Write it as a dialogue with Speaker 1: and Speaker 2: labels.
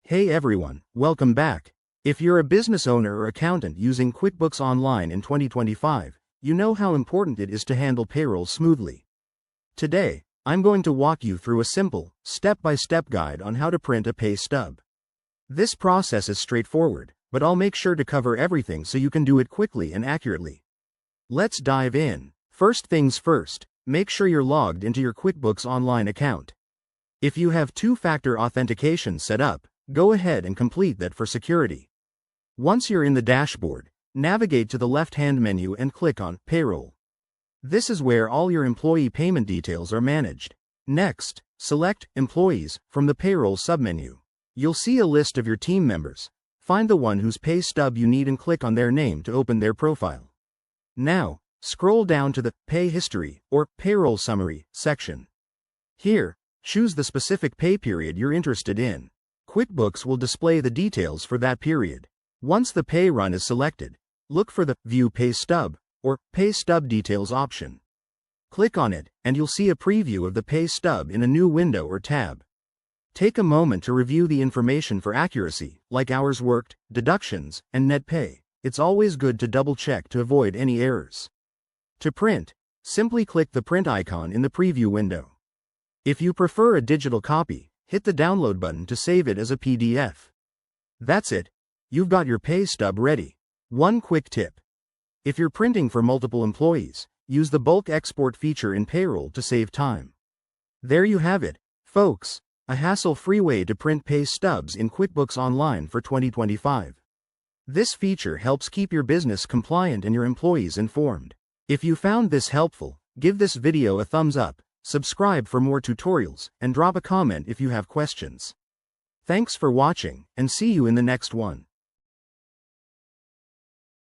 Speaker 1: Hey everyone, welcome back. If you're a business owner or accountant using QuickBooks Online in 2025, you know how important it is to handle payroll smoothly. Today, I'm going to walk you through a simple, step-by-step guide on how to print a pay stub. This process is straightforward, but I'll make sure to cover everything so you can do it quickly and accurately. Let's dive in. First things first, make sure you're logged into your QuickBooks Online account. If you have two-factor authentication set up, go ahead and complete that for security. Once you're in the dashboard, navigate to the left-hand menu and click on Payroll. This is where all your employee payment details are managed. Next, select Employees from the Payroll submenu. You'll see a list of your team members. Find the one whose pay stub you need and click on their name to open their profile. Now, scroll down to the Pay History or Payroll Summary section. Here, choose the specific pay period you're interested in. QuickBooks will display the details for that period. Once the pay run is selected, look for the View Pay Stub or Pay Stub Details option. Click on it, and you'll see a preview of the pay stub in a new window or tab. Take a moment to review the information for accuracy, like hours worked, deductions, and net pay. It's always good to double-check to avoid any errors. To print, simply click the print icon in the preview window. If you prefer a digital copy, hit the download button to save it as a PDF. That's it. You've got your pay stub ready. One quick tip. If you're printing for multiple employees, use the bulk export feature in Payroll to save time. There you have it, folks. A hassle-free way to print pay stubs in QuickBooks Online for 2025. This feature helps keep your business compliant and your employees informed. If you found this helpful, give this video a thumbs up, subscribe for more tutorials, and drop a comment if you have questions. Thanks for watching, and see you in the next one.